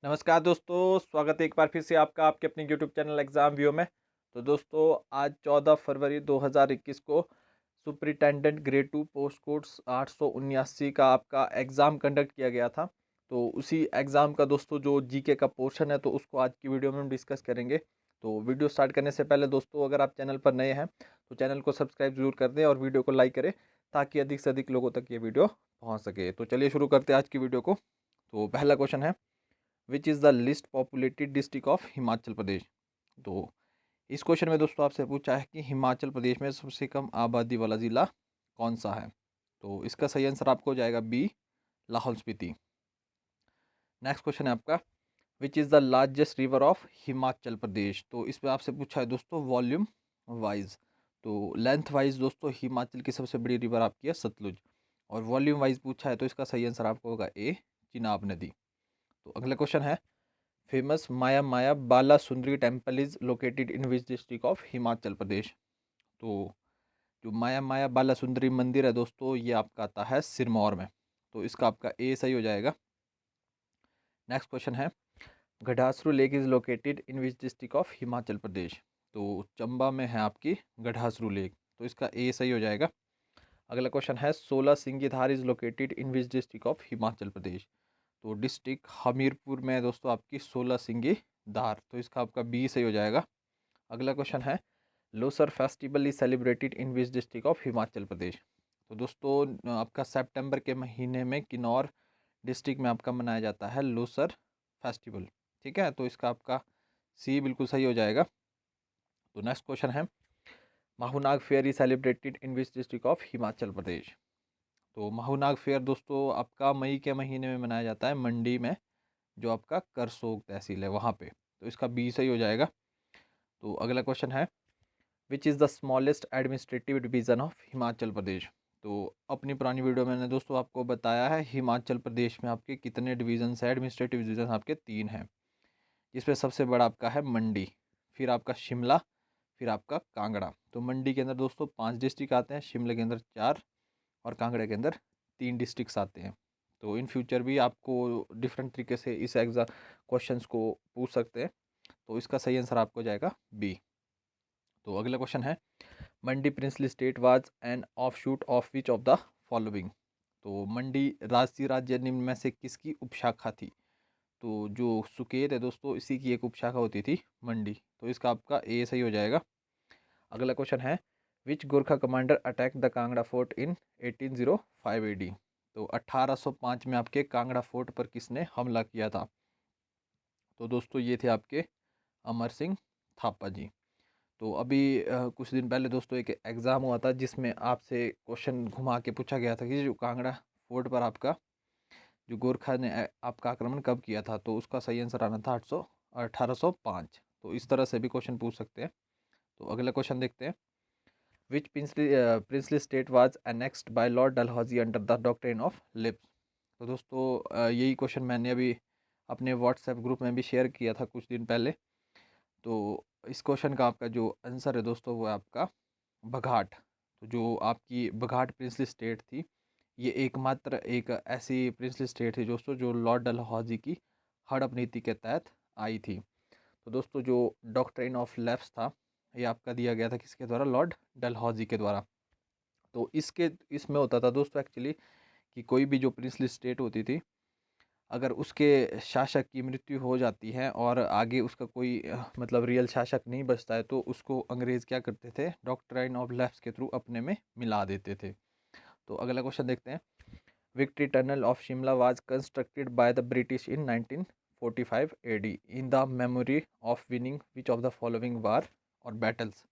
नमस्कार दोस्तों, स्वागत है एक बार फिर से आपका आपके अपने यूट्यूब चैनल एग्ज़ाम व्यू में। तो दोस्तों आज 14 फरवरी 2021 को सुपरिटेंडेंट ग्रेड 2 पोस्ट कोड्स 879 का आपका एग्ज़ाम कंडक्ट किया गया था। तो उसी एग्ज़ाम का दोस्तों जो जीके का पोर्शन है तो उसको आज की वीडियो में हम डिस्कस करेंगे। तो वीडियो स्टार्ट करने से पहले दोस्तों अगर आप चैनल पर नए हैं तो चैनल को सब्सक्राइब ज़रूर कर दें और वीडियो को लाइक करें ताकि अधिक से अधिक लोगों तक ये वीडियो पहुँच सके। तो चलिए शुरू करते हैं आज की वीडियो को। तो पहला क्वेश्चन है, which is the least populated district of Himachal Pradesh. तो इस क्वेश्चन में दोस्तों आपसे पूछा है कि हिमाचल प्रदेश में सबसे कम आबादी वाला ज़िला कौन सा है। तो इसका सही आंसर आपको हो जाएगा B, Lahaul Spiti. Next question है आपका, which is the largest river of Himachal Pradesh. तो इसमें आपसे पूछा है दोस्तों वॉल्यूम वाइज। तो लेंथ वाइज दोस्तों हिमाचल की सबसे बड़ी रिवर आपकी है सतलुज, और वॉल्यूम वाइज पूछा है तो इसका सही आंसर आपको होगा ए, चिनाब नदी। तो अगला क्वेश्चन है, famous Maya Maya Bala Sundari temple is located in which district of Himachal Pradesh. तो जो माया माया बाला सुंदरी मंदिर है दोस्तों ये आपका आता है सिरमौर में। तो इसका आपका ए सही हो जाएगा। नेक्स्ट क्वेश्चन है, Gadhasaru lake is located in which district of Himachal Pradesh. तो चंबा में है आपकी गढ़ासरू लेक, तो इसका ए सही हो जाएगा। अगला क्वेश्चन है, Solah Singhi Dhar is located in which district of Himachal Pradesh. तो डिस्ट्रिक्ट हमीरपुर में दोस्तों आपकी सोलह सिंगी धार, तो इसका आपका बी सही हो जाएगा। अगला क्वेश्चन है, Losar festival is celebrated in which district of Himachal Pradesh. तो दोस्तों आपका सितंबर के महीने में किन्नौर डिस्ट्रिक्ट में आपका मनाया जाता है लोसर फेस्टिवल। ठीक है, तो इसका आपका सी बिल्कुल सही हो जाएगा। तो नेक्स्ट क्वेश्चन है, Mahunag fair is celebrated in which district of Himachal Pradesh. तो माहूनाग फेयर दोस्तों आपका मई के महीने में मनाया जाता है मंडी में, जो आपका करसोग तहसील है वहाँ पे। तो इसका बी सही हो जाएगा। तो अगला क्वेश्चन है, which is the smallest administrative division of Himachal Pradesh. तो अपनी पुरानी वीडियो में मैंने दोस्तों आपको बताया है हिमाचल प्रदेश में आपके कितने डिवीजन है, एडमिनिस्ट्रेटिव डिवीजन आपके 3 हैं, जिसमें सबसे बड़ा आपका है मंडी, फिर आपका शिमला, फिर आपका कांगड़ा। तो मंडी के अंदर दोस्तों 5 डिस्ट्रिक्ट आते हैं, शिमला के अंदर 4 और कांगड़ा के अंदर 3 डिस्ट्रिक्ट्स आते हैं। तो इन फ्यूचर भी आपको डिफरेंट तरीके से इस एग्ज़ाम क्वेश्चंस को पूछ सकते हैं। तो इसका सही आंसर आपको हो जाएगा बी। तो अगला क्वेश्चन है, Mandi princely state was an offshoot of which of the following. तो मंडी राजसी राज्य निम्न में से किसकी उपशाखा थी। तो जो सुकेत है दोस्तों इसी की एक उपशाखा होती थी मंडी, तो इसका आपका ए सही हो जाएगा। अगला क्वेश्चन है, which Gorkha commander attack the Kangra fort in 1805 AD। तो 1805 में आपके कांगड़ा फोर्ट पर किसने हमला किया था। तो दोस्तों ये थे आपके अमर सिंह थापा जी। तो अभी कुछ दिन पहले दोस्तों एक एग्ज़ाम हुआ था जिसमें आपसे क्वेश्चन घुमा के पूछा गया था कि जो कांगड़ा फोर्ट पर आपका जो गोरखा ने आपका आक्रमण कब किया था। तो उसका सही आंसर आना था 1805। तो इस तरह से भी क्वेश्चन पूछ सकते हैं। तो अगला क्वेश्चन देखते हैं, which princely state was annexed by Lord Dalhousie under the doctrine of lapse. तो दोस्तों यही क्वेश्चन मैंने अभी अपने व्हाट्सएप ग्रुप में भी शेयर किया था कुछ दिन पहले। तो इस क्वेश्चन का आपका जो आंसर है दोस्तों वो है आपका बघाट। तो जो आपकी बघाट प्रिंसली स्टेट थी ये एकमात्र एक ऐसी प्रिंसली स्टेट थी दोस्तों जो लॉर्ड डलहौजी की हड़प नीति के तहत आई थी। तो दोस्तों जो डॉक्ट्रिन ऑफ लैप्स था ये आपका दिया गया था किसके द्वारा, लॉर्ड डलहौजी के द्वारा। तो इसमें होता था दोस्तों एक्चुअली कि कोई भी जो प्रिंसली स्टेट होती थी अगर उसके शासक की मृत्यु हो जाती है और आगे उसका कोई मतलब रियल शासक नहीं बचता है तो उसको अंग्रेज़ क्या करते थे, डॉक्ट्राइन ऑफ लैप्स के थ्रू अपने में मिला देते थे। तो अगला क्वेश्चन देखते हैं, victory tunnel of Shimla was constructed by the British in 1945 AD in the memory of winning which of the following war और बैटल्स।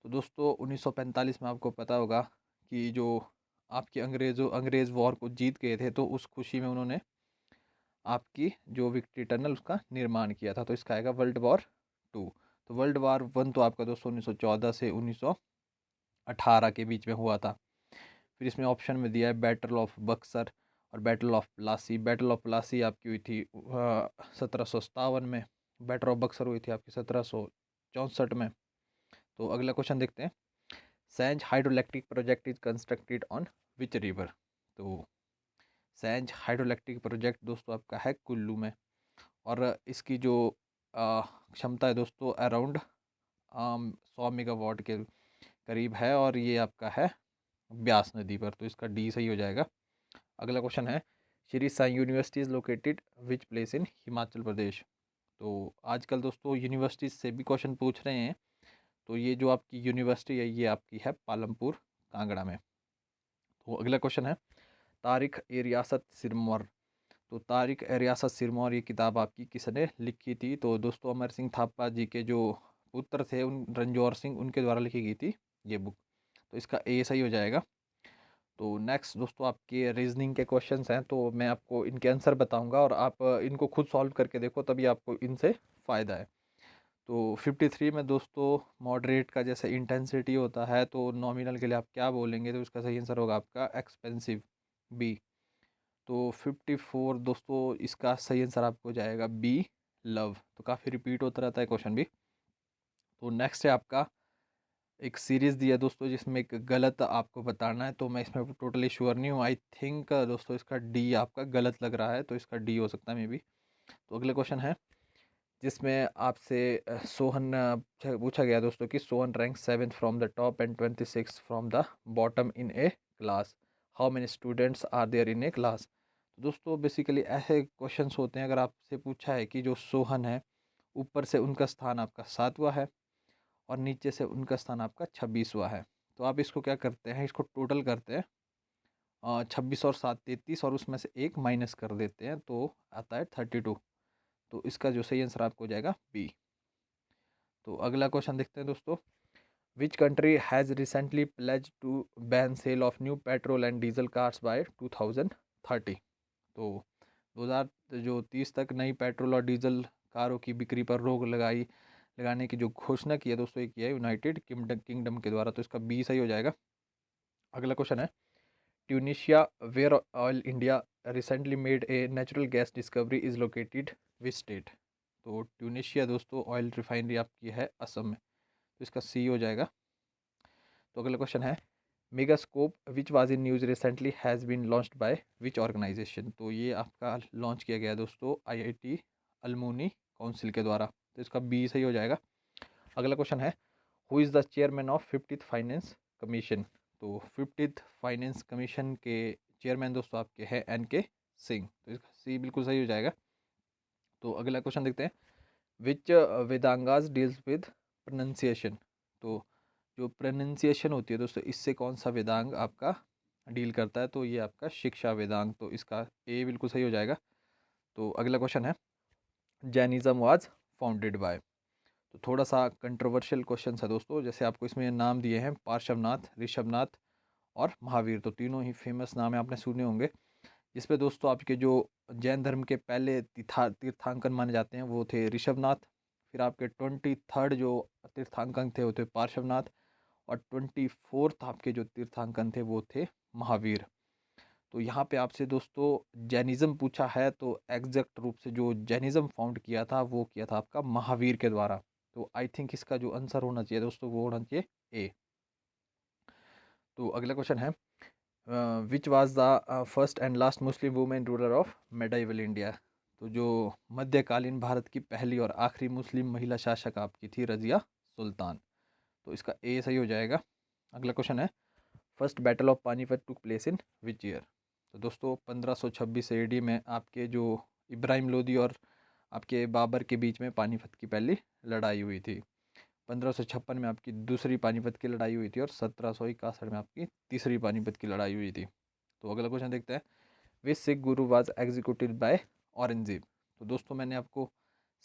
तो दोस्तों 1945 में आपको पता होगा कि जो आपके अंग्रेज़ वॉर को जीत गए थे तो उस खुशी में उन्होंने आपकी जो विक्ट्री टनल उसका निर्माण किया था। तो इसका आएगा वर्ल्ड वॉर 2। तो वर्ल्ड वॉर 1 तो आपका दोस्तों 1914 से 1918 के बीच में हुआ था। फिर इसमें ऑप्शन में दिया है बैटल ऑफ बक्सर और battle of Plassey. Battle of Plassey आपकी हुई थी 1757 में, बैटल ऑफ बक्सर हुई थी आपकी 1764 में। तो अगला क्वेश्चन देखते हैं, Sainj hydroelectric project is constructed on which river. तो सैंज हाइड्रोइलेक्ट्रिक प्रोजेक्ट दोस्तों आपका है कुल्लू में, और इसकी जो क्षमता है दोस्तों अराउंड 100 मेगावाट के करीब है, और ये आपका है ब्यास नदी पर, तो इसका डी सही हो जाएगा। अगला क्वेश्चन है Shri Sai university is located which place in Himachal Pradesh. तो आजकल दोस्तों यूनिवर्सिटीज़ से भी क्वेश्चन पूछ रहे हैं, तो ये जो आपकी यूनिवर्सिटी है ये आपकी है पालमपुर कांगड़ा में। तो अगला क्वेश्चन है तारिख ए रियासत सिरमौर। तो तारिख ए रियासत सिरमौर ये किताब आपकी किसने लिखी थी। तो दोस्तों अमर सिंह थापा जी के जो पुत्र थे उन रणजौर सिंह, उनके द्वारा लिखी गई थी ये बुक, तो इसका ए सही हो जाएगा। तो नेक्स्ट दोस्तों आपके रीजनिंग के क्वेश्चंस हैं, तो मैं आपको इनके आंसर बताऊंगा और आप इनको खुद सॉल्व करके देखो, तभी आपको इनसे फ़ायदा है। तो 53 में दोस्तों मॉडरेट का जैसे इंटेंसिटी होता है, तो नॉमिनल के लिए आप क्या बोलेंगे, तो इसका सही आंसर होगा आपका एक्सपेंसिव, बी। तो 54 दोस्तों इसका सही आंसर आपको हो जाएगा बी, लव। तो काफ़ी रिपीट होता रहता है क्वेश्चन भी। तो नेक्स्ट है आपका एक सीरीज़ दिया दोस्तों जिसमें एक गलत आपको बताना है, तो मैं इसमें टोटली श्योर नहीं हूँ। आई थिंक दोस्तों इसका डी आपका गलत लग रहा है, तो इसका डी हो सकता है मे बी। तो अगले क्वेश्चन है जिसमें आपसे सोहन पूछा गया दोस्तों कि Sohan rank 7th from the top and 26 from the bottom in a class, how many students are there in a class. तो दोस्तों बेसिकली ऐसे क्वेश्चंस होते हैं, अगर आपसे पूछा है कि जो सोहन है ऊपर से उनका स्थान आपका 7वां है और नीचे से उनका स्थान आपका 26वां है, तो आप इसको क्या करते हैं, इसको टोटल करते हैं 26 और 7 33, और उसमें से एक माइनस कर देते हैं तो आता है 32। तो इसका जो सही आंसर आपको हो जाएगा बी। तो अगला क्वेश्चन देखते हैं दोस्तों, which country has recently pledge to ban sale of new petrol and diesel cars by 2030। तो 2030 तक नई पेट्रोल और डीजल कारों की बिक्री पर रोक लगाने की जो घोषणा की है दोस्तों, ये की है यूनाइटेड किंगडम के द्वारा, तो इसका बी सही हो जाएगा। अगला क्वेश्चन है Tunisia where Oil India recently made a natural gas discovery is located which state. तो ट्यूनिशिया दोस्तों ऑयल रिफाइनरी आपकी है असम में, तो इसका सी हो जाएगा। तो अगला क्वेश्चन है Megascope which was in news recently has been launched by which organisation. तो ये आपका लॉन्च किया गया दोस्तों आईआईटी अल्मुनी काउंसिल के द्वारा, तो इसका बी सही हो जाएगा। अगला क्वेश्चन है who is the chairman of 50th finance commission. तो 50th फाइनेंस कमीशन के चेयरमैन दोस्तों आपके हैं एन के सिंह, तो इसका सी बिल्कुल सही हो जाएगा। तो अगला क्वेश्चन देखते हैं विच वेदांगाज डील्स विद प्रोनंसिएशन। तो जो प्रोनंसिएशन होती है दोस्तों इससे कौन सा वेदांग आपका डील करता है, तो ये आपका शिक्षा वेदांग, तो इसका ए बिल्कुल सही हो जाएगा। तो अगला क्वेश्चन है जैनिज़्म वाज फाउंडेड बाय। तो थोड़ा सा कंट्रोवर्शियल क्वेश्चन है दोस्तों, जैसे आपको इसमें नाम दिए हैं पार्श्वनाथ, ऋषभनाथ और महावीर, तो तीनों ही फेमस नाम है, आपने सुने होंगे। जिसपे दोस्तों आपके जो जैन धर्म के पहले तीर्थांकन माने जाते हैं वो थे ऋषभनाथ, फिर आपके 23rd जो तीर्थांकन थे वो थे पार्श्वनाथ, और 24th आपके जो तीर्थांकन थे वो थे महावीर। तो यहाँ पे आपसे दोस्तों जैनिज़्म पूछा है, तो एग्जैक्ट रूप से जो जैनिज़्म फाउंड किया था वो किया था आपका महावीर के द्वारा। तो आई थिंक इसका जो आंसर होना चाहिए दोस्तों वो होना चाहिए ए। तो अगला क्वेश्चन है which was the first and last Muslim women ruler of medieval India. तो जो मध्यकालीन भारत की पहली और आखिरी मुस्लिम महिला शासक आपकी थी रजिया सुल्तान, तो इसका ए सही हो जाएगा। अगला क्वेश्चन है first battle of Panipat took place in which year. तो दोस्तों 1526 एडी में आपके जो इब्राहिम लोदी और आपके बाबर के बीच में पानीपत की पहली लड़ाई हुई थी। 1556 में आपकी दूसरी पानीपत की लड़ाई हुई थी और 1761 में आपकी तीसरी पानीपत की लड़ाई हुई थी। तो अगला क्वेश्चन देखते हैं विच सिख गुरु वाज एग्जीक्यूटेड बाय औरंगजेब। तो दोस्तों मैंने आपको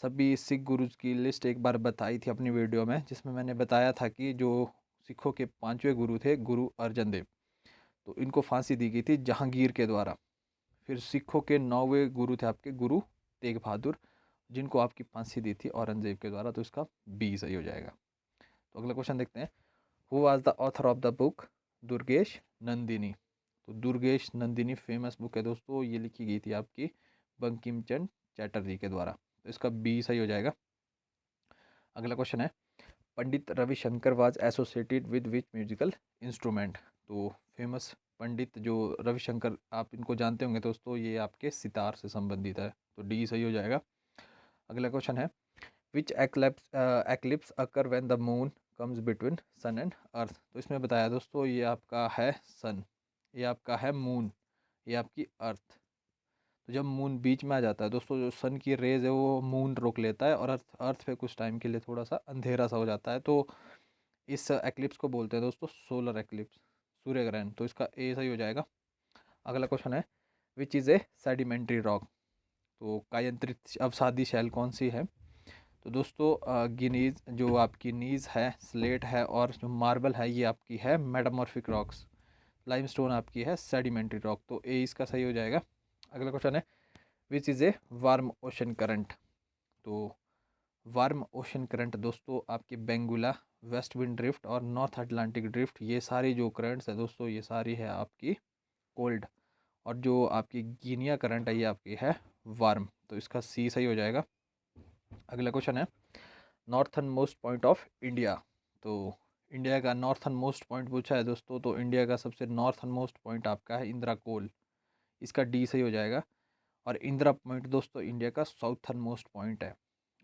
सभी सिख गुरुज की लिस्ट एक बार बताई थी अपनी वीडियो में, जिसमें मैंने बताया था कि जो सिखों के 5वें गुरु थे गुरु अर्जन देव, तो इनको फांसी दी गई थी जहांगीर के द्वारा। फिर सिखों के 9वें गुरु थे आपके गुरु तेग बहादुर, जिनको आपकी फांसी दी थी औरंगजेब के द्वारा, तो इसका बी सही हो जाएगा। तो अगला क्वेश्चन देखते हैं who was the author of the book Durgesh Nandini. तो दुर्गेश नंदिनी फेमस बुक है दोस्तों, ये लिखी गई थी आपकी बंकिम चंद्र चैटर्जी के द्वारा, तो इसका बी सही हो जाएगा। अगला क्वेश्चन है Pandit Ravishankar was associated with which musical instrument. तो फेमस पंडित जो रविशंकर, आप इनको जानते होंगे दोस्तों, ये आपके सितार से संबंधित है, तो डी सही हो जाएगा। अगला क्वेश्चन है which eclipse occur when the moon comes between sun and earth. तो इसमें बताया दोस्तों ये आपका है सन, ये आपका है मून, ये आपकी अर्थ। तो जब मून बीच में आ जाता है दोस्तों, जो सन की रेज है वो मून रोक लेता है और अर्थ पे कुछ टाइम के लिए थोड़ा सा अंधेरा सा हो जाता है। तो इस एक्लिप्स को बोलते हैं दोस्तों सोलर एक्लिप्स, सूर्य ग्रहण। तो इसका ए सही हो जाएगा। अगला क्वेश्चन है which is a sedimentary rock. तो कायंत्रित अवसादी शैल कौन सी है। तो दोस्तों गिनीज जो आपकी नीज है, स्लेट है और जो मार्बल है ये आपकी है मेटामॉर्फिक रॉक्स। लाइमस्टोन आपकी है सेडिमेंट्री रॉक। तो ए इसका सही हो जाएगा। अगला क्वेश्चन है which is a warm ocean current. तो वार्म ओशन करंट दोस्तों आपकी बेंगुला, वेस्ट विंड ड्रिफ्ट और नॉर्थ अटलांटिक ड्रिफ्ट, ये सारी जो करंट्स है दोस्तों ये सारी है आपकी कोल्ड। और जो आपकी गिनिया करंट है ये आपकी है वार्म। तो इसका सी सही हो जाएगा। अगला क्वेश्चन है northern most point of India. तो इंडिया का नॉर्थन मोस्ट पॉइंट पूछा है दोस्तों, तो इंडिया का सबसे नॉर्थन मोस्ट पॉइंट आपका है इंदिरा कोल। इसका डी सही हो जाएगा। और इंदिरा पॉइंट दोस्तों इंडिया का साउथर्न मोस्ट पॉइंट है।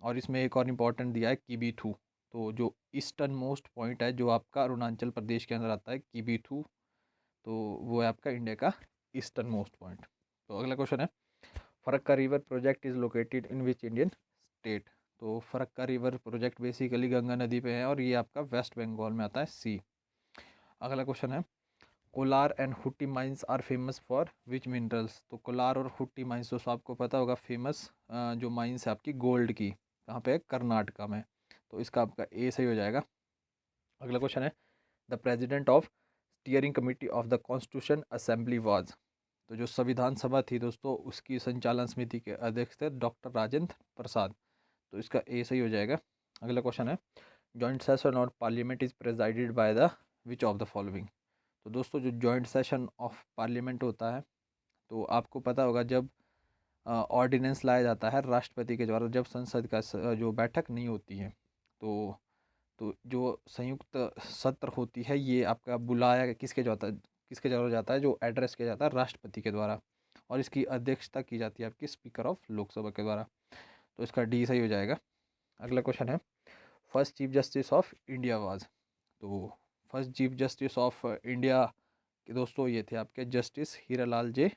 और इसमें एक और इम्पॉर्टेंट दिया है किबीथू। तो जो ईस्टर्न मोस्ट पॉइंट है जो आपका अरुणाचल प्रदेश के अंदर आता है किबीथू, तो वो है आपका इंडिया का ईस्टर्न मोस्ट पॉइंट। तो अगला क्वेश्चन है Farakka river project is located in which Indian state. तो Farakka river project basically Ganga नदी पे है और ये आपका वेस्ट बंगाल में आता है सी। अगला क्वेश्चन है Kolar and Hutti mines are famous for which minerals. तो कोलार और हुट्टी माइंस दोस्तों आपको पता होगा फेमस जो माइंस है आपकी गोल्ड की, कहाँ पे है, कर्नाटका में। तो इसका आपका ए सही हो जाएगा। अगला क्वेश्चन है the president of steering committee of the constitution assembly was. तो जो संविधान सभा थी दोस्तों उसकी संचालन समिति के अध्यक्ष थे डॉक्टर राजेंद्र प्रसाद। तो इसका ए सही हो जाएगा। अगला क्वेश्चन है joint session of parliament is presided by the which of the following. तो दोस्तों जो जॉइंट सेशन ऑफ पार्लियामेंट होता है, तो आपको पता होगा जब ऑर्डिनेंस लाया जाता है राष्ट्रपति के द्वारा, जब संसद का जो बैठक नहीं होती है, तो जो संयुक्त सत्र होती है ये आपका बुलाया किसके द्वारा जाता है, जो एड्रेस किया जाता है राष्ट्रपति के द्वारा। और इसकी अध्यक्षता की जाती है आपकी स्पीकर ऑफ लोकसभा के द्वारा। तो इसका डी सही हो जाएगा। अगला क्वेश्चन है first chief justice of India was. तो first chief justice of India के दोस्तों ये थे आपके जस्टिस हीरालाल जे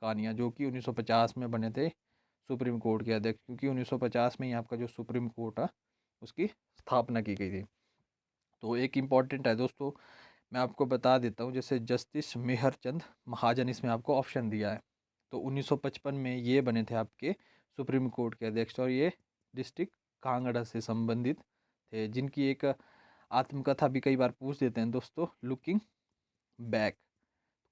कानिया, जो कि 1950 में बने थे सुप्रीम कोर्ट के अध्यक्ष, क्योंकि 1950 में ही आपका जो सुप्रीम कोर्ट है उसकी स्थापना की गई थी। तो एक इम्पॉर्टेंट है दोस्तों, मैं आपको बता देता हूँ, जैसे जस्टिस मेहर चंद महाजन इसमें आपको ऑप्शन दिया है। तो 1955 में ये बने थे आपके सुप्रीम कोर्ट के अध्यक्ष और ये डिस्ट्रिक्ट कांगड़ा से संबंधित थे, जिनकी एक आत्मकथा भी कई बार पूछ देते हैं दोस्तों, लुकिंग बैक।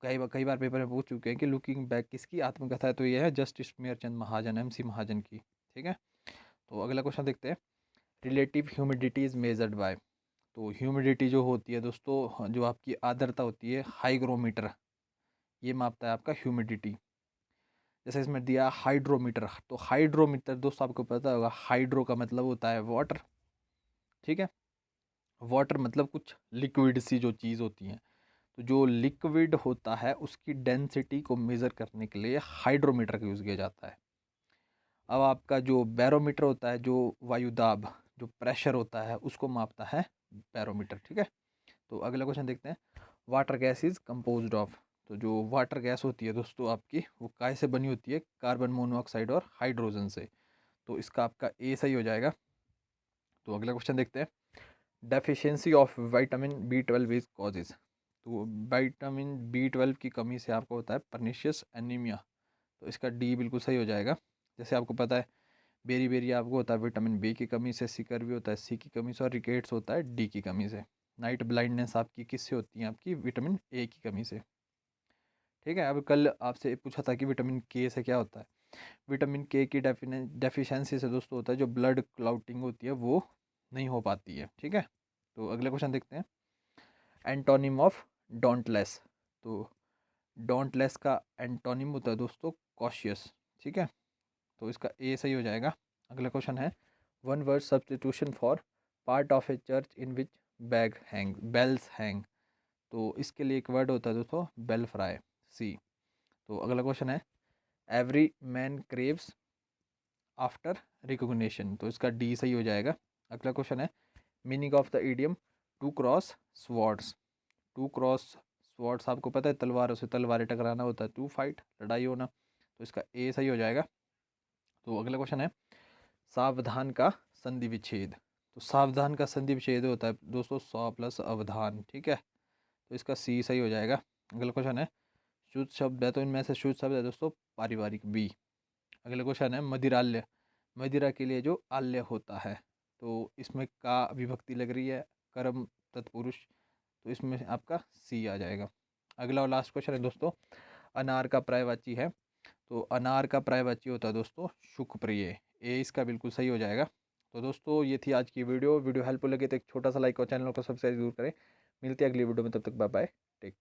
कई बार पेपर में पूछ चुके हैं कि लुकिंग बैक किसकी आत्मकथा है, तो ये है जस्टिस मेहरचंद महाजन, एमसी महाजन की। ठीक है, तो अगला क्वेश्चन देखते हैं relative humidity is measured by. तो ह्यूमिडिटी जो होती है दोस्तों, जो आपकी आर्द्रता होती है, हाइग्रोमीटर ये मापता है आपका ह्यूमिडिटी। जैसे इसमें दिया हाइड्रोमीटर, तो हाइड्रोमीटर दोस्तों आपको पता होगा हाइड्रो का मतलब होता है वाटर। ठीक है, वाटर मतलब कुछ लिक्विड सी जो चीज़ होती है, तो जो लिक्विड होता है उसकी डेंसिटी को मेज़र करने के लिए हाइड्रोमीटर का यूज़ किया जाता है। अब आपका जो बैरोमीटर होता है, जो वायुदाब, जो प्रेशर होता है उसको मापता है बैरोमीटर। ठीक है, तो अगला क्वेश्चन देखते हैं water gas is composed of. तो जो वाटर गैस होती है दोस्तों आपकी वो काय से बनी होती है, कार्बन मोनोऑक्साइड और हाइड्रोजन से। तो इसका आपका ए सही हो जाएगा। तो अगला क्वेश्चन देखते हैं deficiency of vitamin B12 is causes. तो विटामिन B12 की कमी से आपको होता है पर्निशियस एनीमिया। तो इसका डी बिल्कुल सही हो जाएगा। जैसे आपको पता है बेरी बेरी आपको होता है विटामिन बी की कमी से, सिकर भी होता है सी की कमी से और रिकेट्स होता है डी की कमी से। नाइट ब्लाइंडनेस आपकी किससे होती है, आपकी विटामिन ए की कमी से। ठीक है, अब कल आपसे पूछा था कि विटामिन के से क्या होता है। विटामिन के की डेफिशिएंसी से दोस्तों होता है जो ब्लड क्लाउटिंग होती है वो नहीं हो पाती है। ठीक है, तो अगला क्वेश्चन देखते हैं एंटोनिम ऑफ डोंटलेस। तो डोंटलेस का एंटोनिम होता है दोस्तों कॉशियस। ठीक है, तो इसका ए सही हो जाएगा। अगला क्वेश्चन है one word substitution for part of a church in which bells hang. तो इसके लिए एक वर्ड होता है दोस्तों बेल फ्राई, सी। तो अगला क्वेश्चन है every man craves after recognition, तो इसका डी सही हो जाएगा। अगला क्वेश्चन है meaning of the idiom to cross swords. To cross swords आपको पता है तलवारों से तलवारें टकराना होता है, टू फाइट लड़ाई होना, तो इसका ए सही हो जाएगा। तो अगला क्वेश्चन है सावधान का संधि विच्छेद। तो सावधान का संधि विच्छेद होता है दोस्तों सौ प्लस अवधान, ठीक है, तो इसका सी सही हो जाएगा। अगला क्वेश्चन है शुद्ध शब्द है, तो इनमें से शुद्ध शब्द है दोस्तों पारिवारिक, बी। अगला क्वेश्चन है मदिराल्य। मदिरा के लिए जो आल्य होता है, तो इसमें का विभक्ति लग रही है कर्म तत्पुरुष, तो इसमें आपका सी आ जाएगा। अगला और लास्ट क्वेश्चन है दोस्तों अनार का पर्यायवाची है, तो अनार का पर्यायवाची होता है दोस्तों सुखप्रिय, ए इसका बिल्कुल सही हो जाएगा। तो दोस्तों ये थी आज की वीडियो हेल्पफुल लगे तो एक छोटा सा लाइक और चैनल को सब्सक्राइब जरूर करें। मिलते हैं अगली वीडियो में, तब तक बाय बाय, टेक।